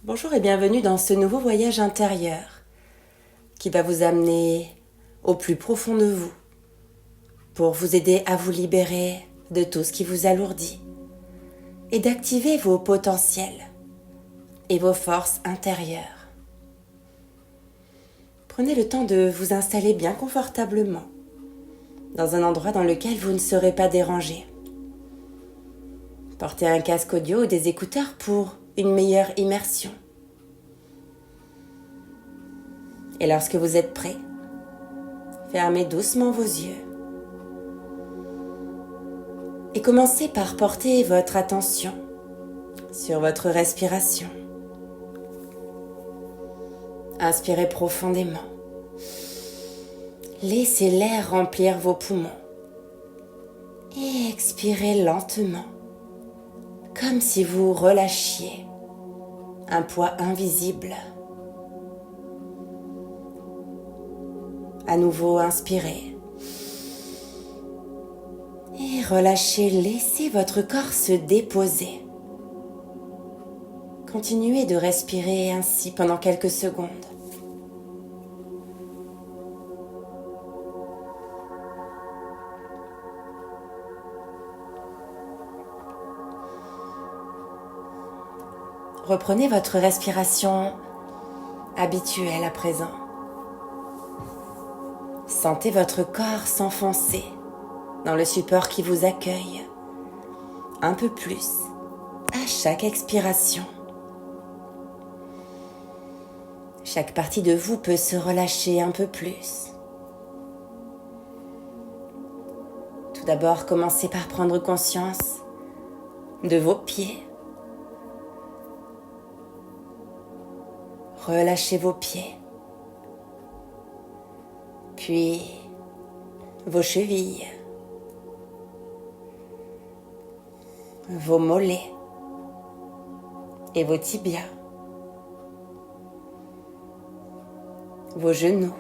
Bonjour et bienvenue dans ce nouveau voyage intérieur qui va vous amener au plus profond de vous pour vous aider à vous libérer de tout ce qui vous alourdit et d'activer vos potentiels et vos forces intérieures. Prenez le temps de vous installer bien confortablement dans un endroit dans lequel vous ne serez pas dérangé. Portez un casque audio ou des écouteurs pour une meilleure immersion. Et lorsque vous êtes prêt, fermez doucement vos yeux. Et commencez par porter votre attention sur votre respiration. Inspirez profondément. Laissez l'air remplir vos poumons. Et expirez lentement, comme si vous relâchiez un poids invisible. À nouveau, inspirez. Et relâchez, laissez votre corps se déposer. Continuez de respirer ainsi pendant quelques secondes. Reprenez votre respiration habituelle à présent. Sentez votre corps s'enfoncer dans le support qui vous accueille un peu plus à chaque expiration. Chaque partie de vous peut se relâcher un peu plus. Tout d'abord, commencez par prendre conscience de vos pieds. Relâchez vos pieds. Puis vos chevilles, vos mollets et vos tibias, vos genoux,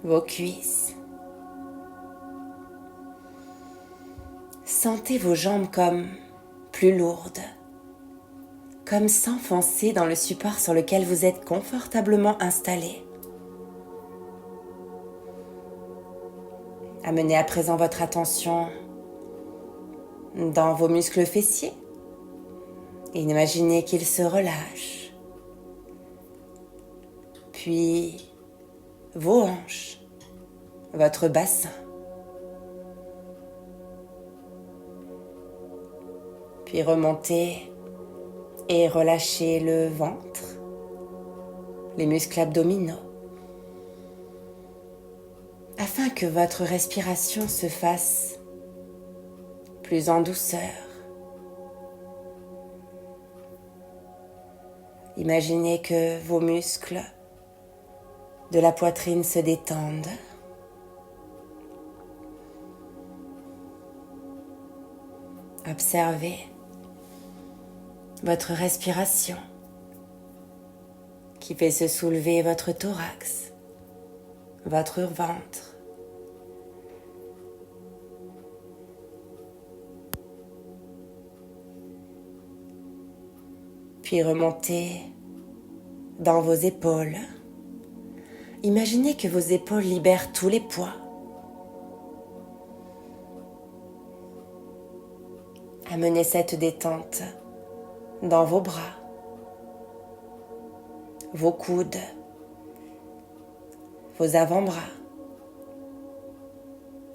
vos cuisses. Sentez vos jambes comme plus lourdes, comme s'enfoncer dans le support sur lequel vous êtes confortablement installé. Amenez à présent votre attention dans vos muscles fessiers et imaginez qu'ils se relâchent. Puis vos hanches, votre bassin. Puis remontez et relâchez le ventre, les muscles abdominaux, afin que votre respiration se fasse plus en douceur. Imaginez que vos muscles de la poitrine se détendent. Observez votre respiration qui fait se soulever votre thorax, votre ventre. Puis remontez dans vos épaules. Imaginez que vos épaules libèrent tous les poids. Amenez cette détente dans vos bras, vos coudes, vos avant-bras,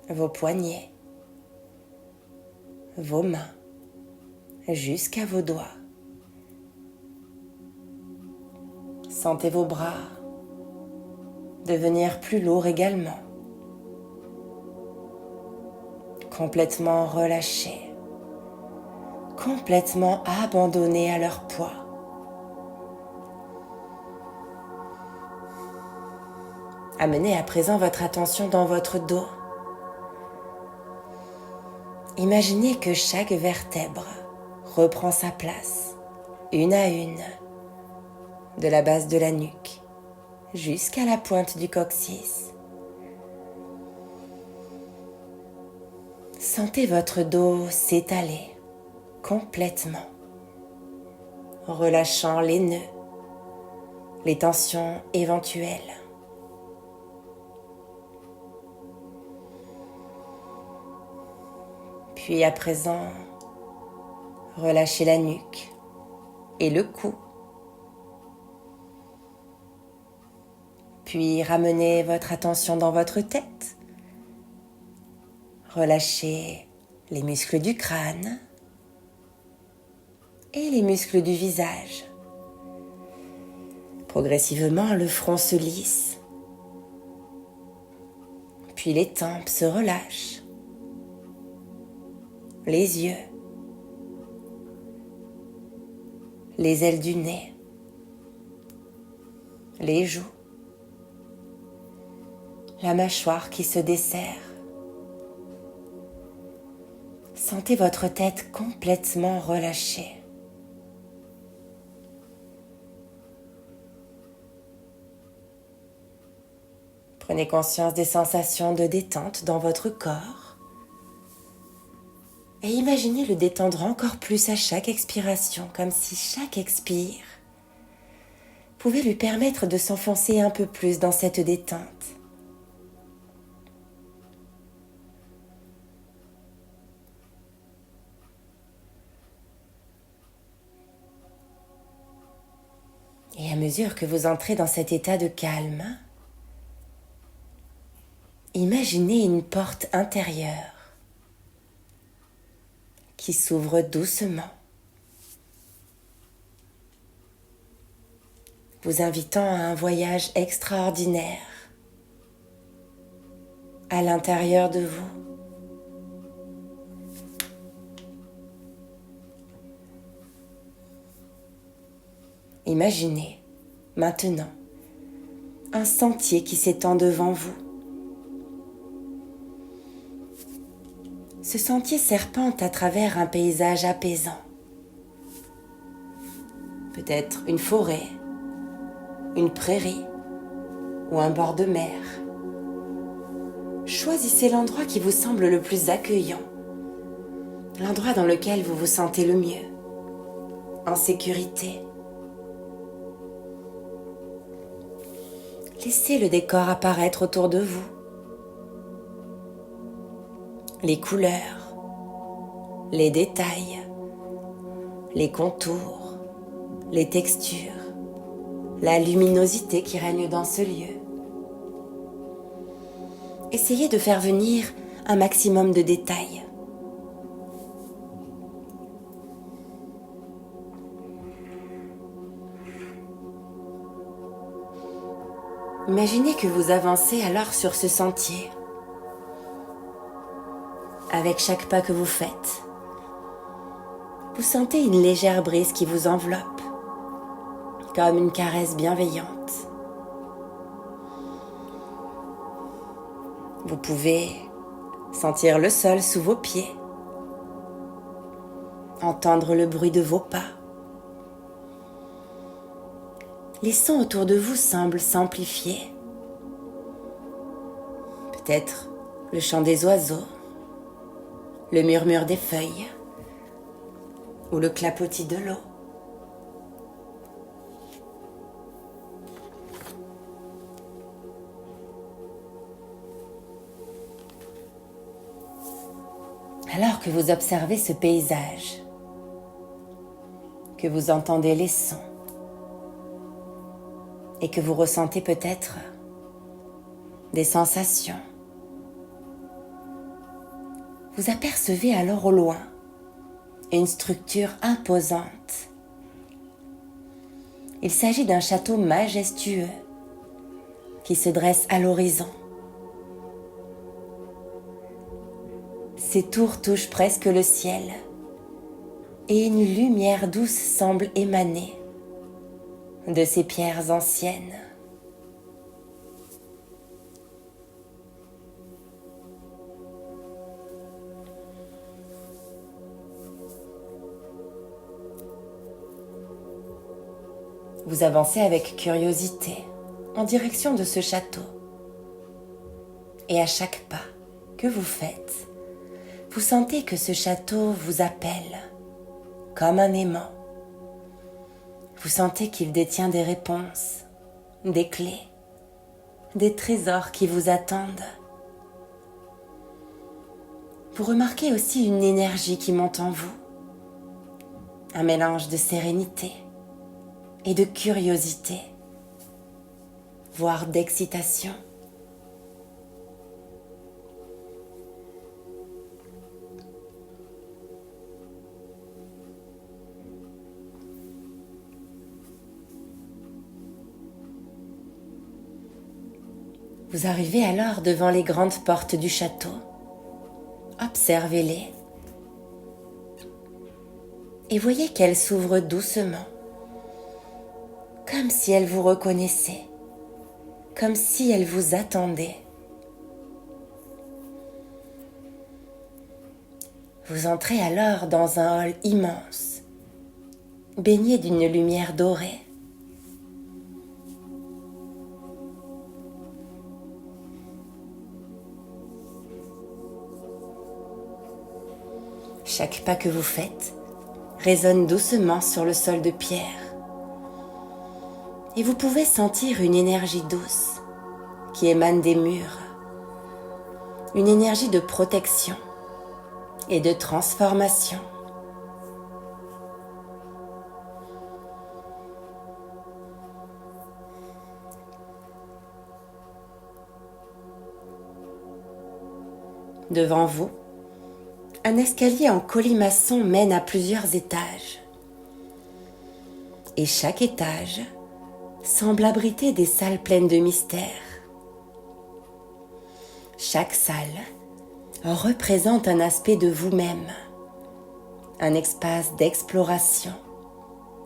vos poignets, vos mains, jusqu'à vos doigts. Sentez vos bras devenir plus lourds également, complètement relâchés, complètement abandonnés à leur poids. Amenez à présent votre attention dans votre dos. Imaginez que chaque vertèbre reprend sa place, une à une, de la base de la nuque jusqu'à la pointe du coccyx. Sentez votre dos s'étaler complètement, relâchant les nœuds, les tensions éventuelles. Puis à présent, relâchez la nuque et le cou. Puis ramenez votre attention dans votre tête. Relâchez les muscles du crâne et les muscles du visage. Progressivement, le front se lisse. Puis les tempes se relâchent. Les yeux. Les ailes du nez. Les joues. La mâchoire qui se desserre. Sentez votre tête complètement relâchée. Prenez conscience des sensations de détente dans votre corps et imaginez le détendre encore plus à chaque expiration, comme si chaque expire pouvait lui permettre de s'enfoncer un peu plus dans cette détente. Et à mesure que vous entrez dans cet état de calme, imaginez une porte intérieure qui s'ouvre doucement, vous invitant à un voyage extraordinaire à l'intérieur de vous. Imaginez maintenant un sentier qui s'étend devant vous. Ce sentier serpente à travers un paysage apaisant. Peut-être une forêt, une prairie ou un bord de mer. Choisissez l'endroit qui vous semble le plus accueillant, l'endroit dans lequel vous vous sentez le mieux, en sécurité. Laissez le décor apparaître autour de vous. Les couleurs, les détails, les contours, les textures, la luminosité qui règne dans ce lieu. Essayez de faire venir un maximum de détails. Imaginez que vous avancez alors sur ce sentier. Avec chaque pas que vous faites, vous sentez une légère brise qui vous enveloppe, comme une caresse bienveillante. Vous pouvez sentir le sol sous vos pieds, entendre le bruit de vos pas. Les sons autour de vous semblent s'amplifier. Peut-être le chant des oiseaux, le murmure des feuilles ou le clapotis de l'eau. Alors que vous observez ce paysage, que vous entendez les sons et que vous ressentez peut-être des sensations, vous apercevez alors au loin une structure imposante. Il s'agit d'un château majestueux qui se dresse à l'horizon. Ses tours touchent presque le ciel et une lumière douce semble émaner de ces pierres anciennes. Vous avancez avec curiosité en direction de ce château. Et à chaque pas que vous faites, vous sentez que ce château vous appelle, comme un aimant. Vous sentez qu'il détient des réponses, des clés, des trésors qui vous attendent. Vous remarquez aussi une énergie qui monte en vous, un mélange de sérénité et de curiosité, voire d'excitation. Vous arrivez alors devant les grandes portes du château. Observez-les et voyez qu'elles s'ouvrent doucement, comme si elles vous reconnaissaient, comme si elles vous attendaient. Vous entrez alors dans un hall immense, baigné d'une lumière dorée. Chaque pas que vous faites résonne doucement sur le sol de pierre. Et vous pouvez sentir une énergie douce qui émane des murs. Une énergie de protection et de transformation. Devant vous, un escalier en colimaçon mène à plusieurs étages. Et chaque étage semble abriter des salles pleines de mystères. Chaque salle représente un aspect de vous-même, un espace d'exploration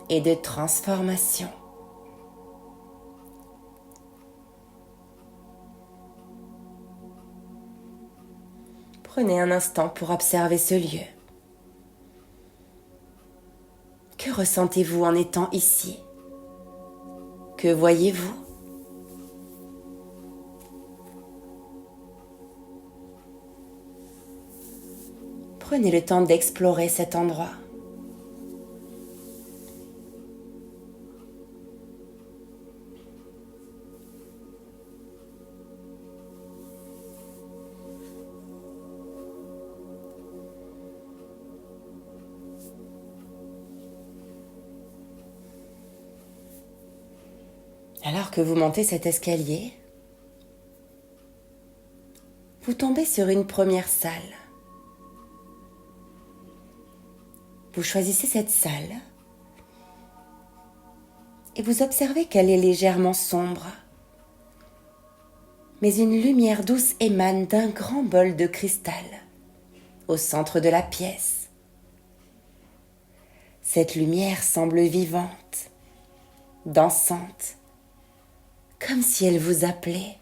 et de transformation. Prenez un instant pour observer ce lieu. Que ressentez-vous en étant ici? Que voyez-vous? Prenez le temps d'explorer cet endroit. Alors que vous montez cet escalier, vous tombez sur une première salle. Vous choisissez cette salle et vous observez qu'elle est légèrement sombre. Mais une lumière douce émane d'un grand bol de cristal au centre de la pièce. Cette lumière semble vivante, dansante, comme si elle vous appelait.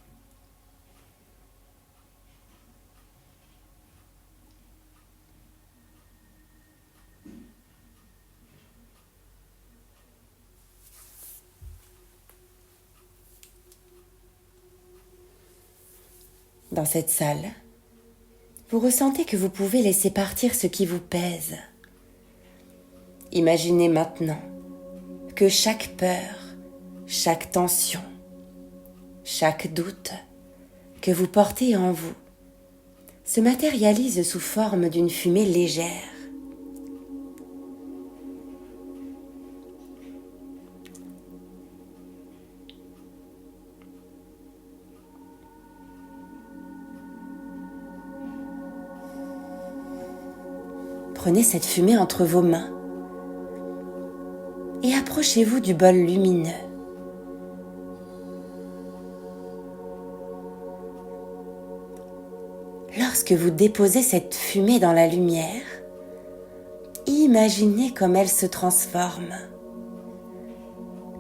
Dans cette salle, vous ressentez que vous pouvez laisser partir ce qui vous pèse. Imaginez maintenant que chaque peur, chaque tension, chaque doute que vous portez en vous se matérialise sous forme d'une fumée légère. Prenez cette fumée entre vos mains et approchez-vous du bol lumineux. Lorsque vous déposez cette fumée dans la lumière, imaginez comme elle se transforme,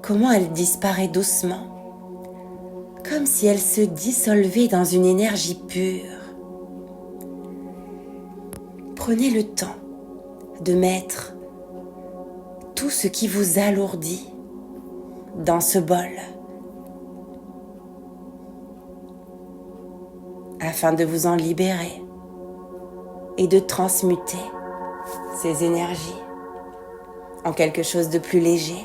comment elle disparaît doucement, comme si elle se dissolvait dans une énergie pure. Prenez le temps de mettre tout ce qui vous alourdit dans ce bol afin de vous en libérer et de transmuter ces énergies. en quelque chose de plus léger.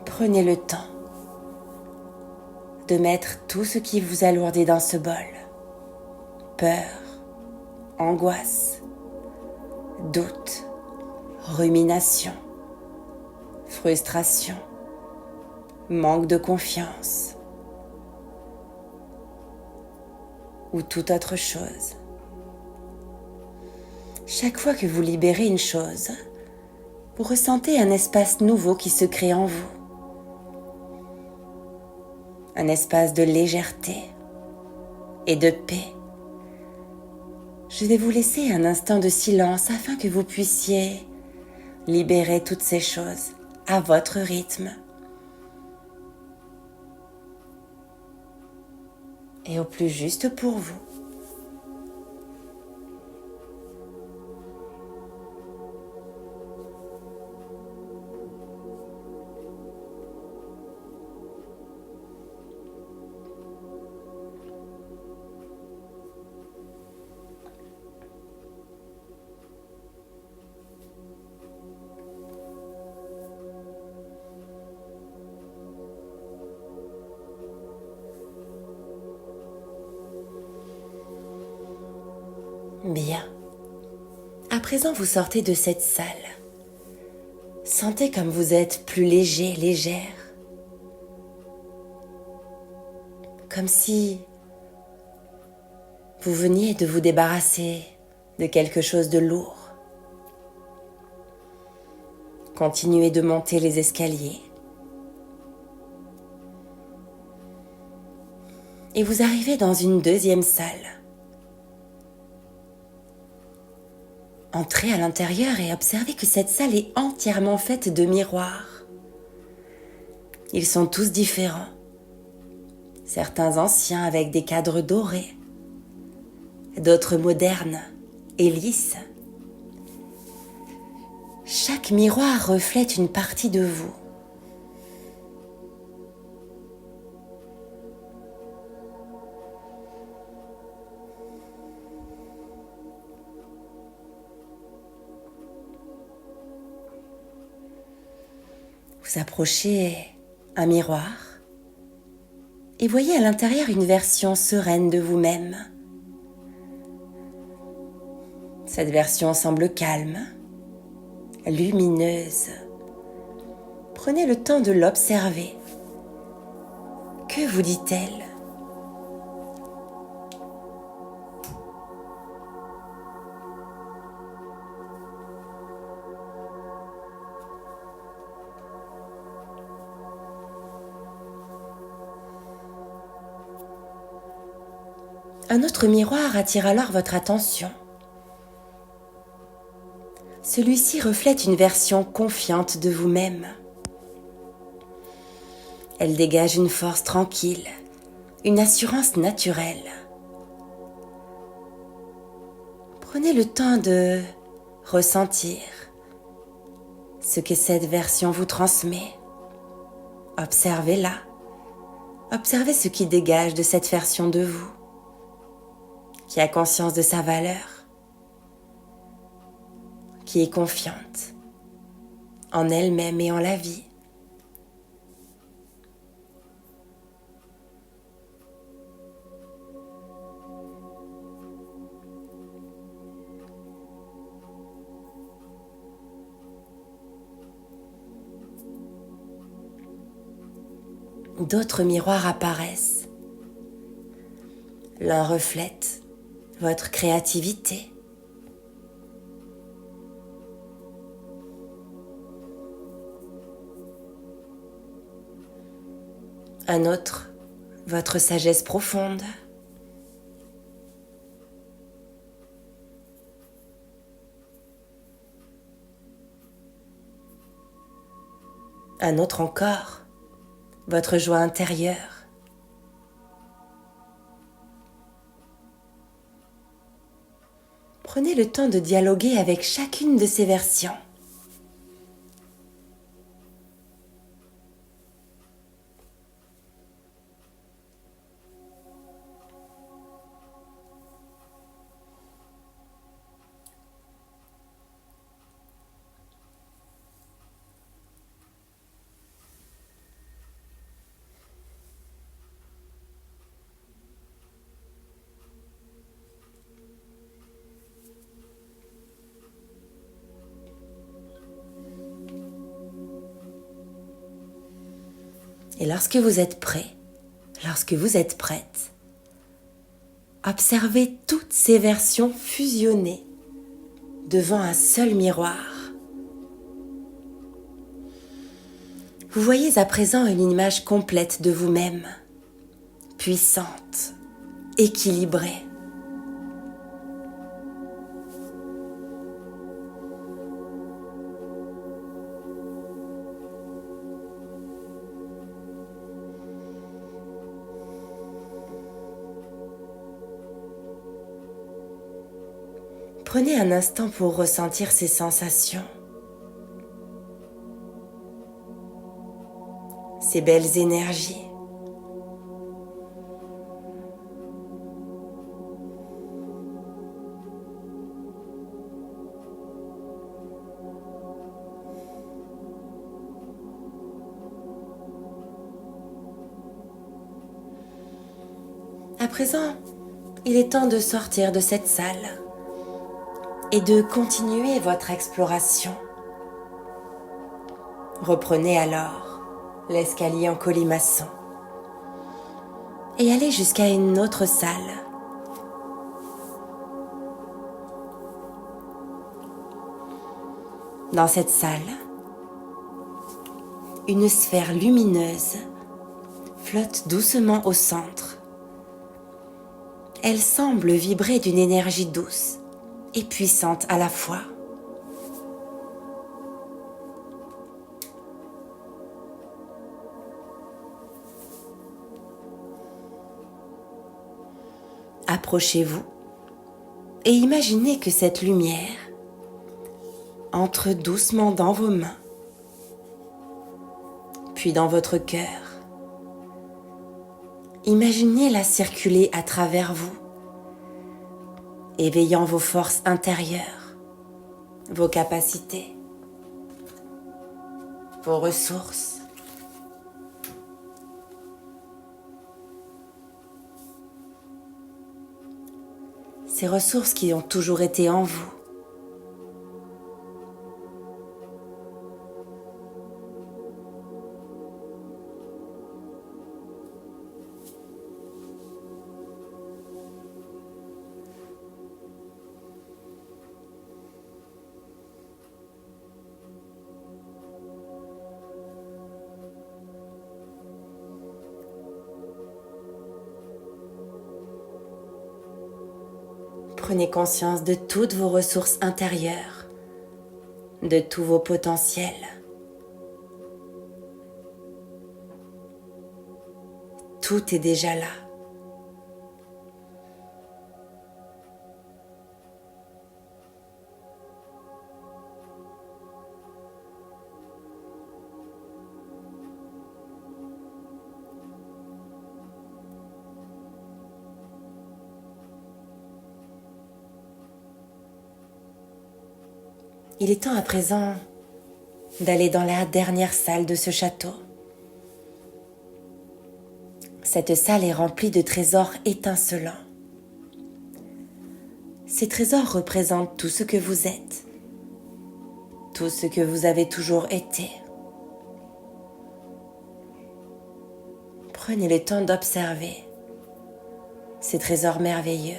Prenez le temps de mettre tout ce qui vous alourdit dans ce bol. Peur, angoisse, doute, rumination, frustration, manque de confiance ou toute autre chose. Chaque fois que vous libérez une chose, vous ressentez un espace nouveau qui se crée en vous. Un espace de légèreté et de paix. Je vais vous laisser un instant de silence afin que vous puissiez libérer toutes ces choses à votre rythme et au plus juste pour vous. Bien. À présent, vous sortez de cette salle. Sentez comme vous êtes plus léger, légère. Comme si vous veniez de vous débarrasser de quelque chose de lourd. Continuez de monter les escaliers. Et vous arrivez dans une deuxième salle. Entrez à l'intérieur et observez que cette salle est entièrement faite de miroirs. Ils sont tous différents. Certains anciens avec des cadres dorés, d'autres modernes et lisses. Chaque miroir reflète une partie de vous. Vous approchez un miroir et voyez à l'intérieur une version sereine de vous-même. Cette version semble calme, lumineuse. Prenez le temps de l'observer. Que vous dit-elle ? Un autre miroir attire alors votre attention. Celui-ci reflète une version confiante de vous-même. Elle dégage une force tranquille, une assurance naturelle. Prenez le temps de ressentir ce que cette version vous transmet. Observez-la. Observez ce qui dégage de cette version de vous, qui a conscience de sa valeur, qui est confiante en elle-même et en la vie. D'autres miroirs apparaissent. L'un reflète votre créativité. Un autre, votre sagesse profonde. Un autre encore, votre joie intérieure. Prenez le temps de dialoguer avec chacune de ces versions. Et lorsque vous êtes prêt, lorsque vous êtes prête, observez toutes ces versions fusionnées devant un seul miroir. Vous voyez à présent une image complète de vous-même, puissante, équilibrée. Prenez un instant pour ressentir ces sensations, ces belles énergies. À présent, il est temps de sortir de cette salle et de continuer votre exploration. Reprenez alors l'escalier en colimaçon et allez jusqu'à une autre salle. Dans cette salle, une sphère lumineuse flotte doucement au centre. Elle semble vibrer d'une énergie douce et puissante à la fois. Approchez-vous et imaginez que cette lumière entre doucement dans vos mains, puis dans votre cœur. Imaginez-la circuler à travers vous, éveillant vos forces intérieures, vos capacités, vos ressources. Ces ressources qui ont toujours été en vous. Prenez conscience de toutes vos ressources intérieures, de tous vos potentiels. Tout est déjà là. Il est temps à présent d'aller dans la dernière salle de ce château. Cette salle est remplie de trésors étincelants. Ces trésors représentent tout ce que vous êtes, tout ce que vous avez toujours été. Prenez le temps d'observer ces trésors merveilleux.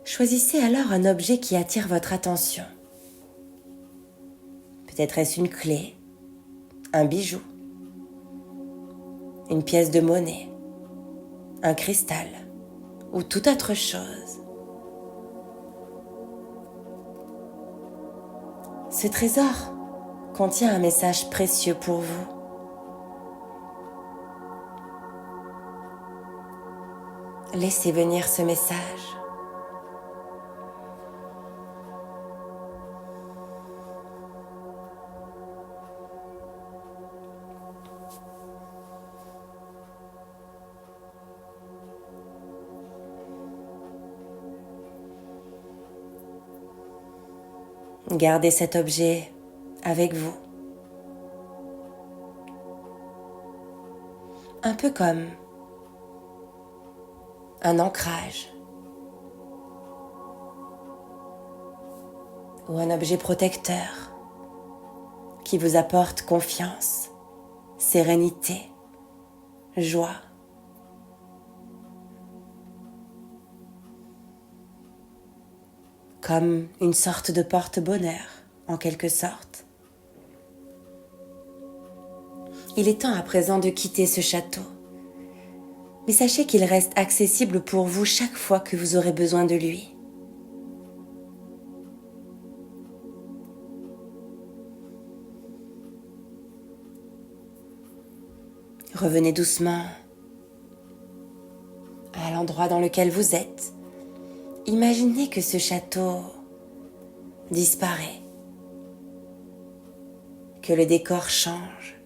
Choisissez alors un objet qui attire votre attention. Peut-être est-ce une clé, un bijou, une pièce de monnaie, un cristal ou toute autre chose. Ce trésor contient un message précieux pour vous. Laissez venir ce message. Gardez cet objet avec vous. Un peu comme un ancrage ou un objet protecteur qui vous apporte confiance, sérénité, joie. Comme une sorte de porte-bonheur, en quelque sorte. Il est temps à présent de quitter ce château. Mais sachez qu'il reste accessible pour vous chaque fois que vous aurez besoin de lui. Revenez doucement à l'endroit dans lequel vous êtes. Imaginez que ce château disparaît, que le décor change,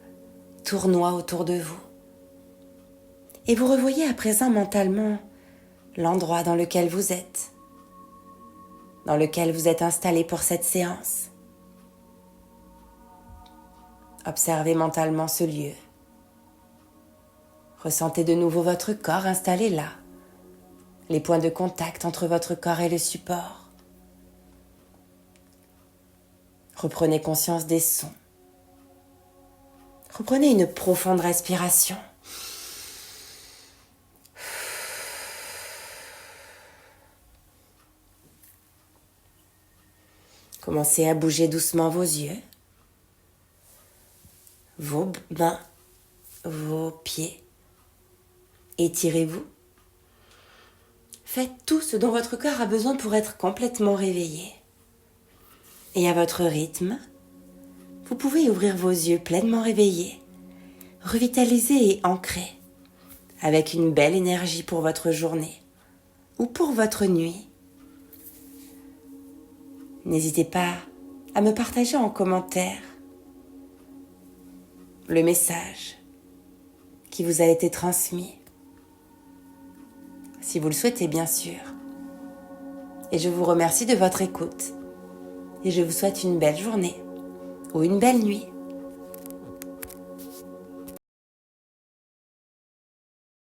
tournoie autour de vous. Et vous revoyez à présent mentalement l'endroit dans lequel vous êtes installé pour cette séance. Observez mentalement ce lieu. Ressentez de nouveau votre corps installé là, les points de contact entre votre corps et le support. Reprenez conscience des sons. Reprenez une profonde respiration. Commencez à bouger doucement vos yeux, vos mains, vos pieds. Étirez-vous. Faites tout ce dont votre corps a besoin pour être complètement réveillé. Et à votre rythme, vous pouvez ouvrir vos yeux pleinement réveillés, revitalisés et ancrés, avec une belle énergie pour votre journée ou pour votre nuit. N'hésitez pas à me partager en commentaire le message qui vous a été transmis, si vous le souhaitez bien sûr. Et je vous remercie de votre écoute et je vous souhaite une belle journée ou une belle nuit.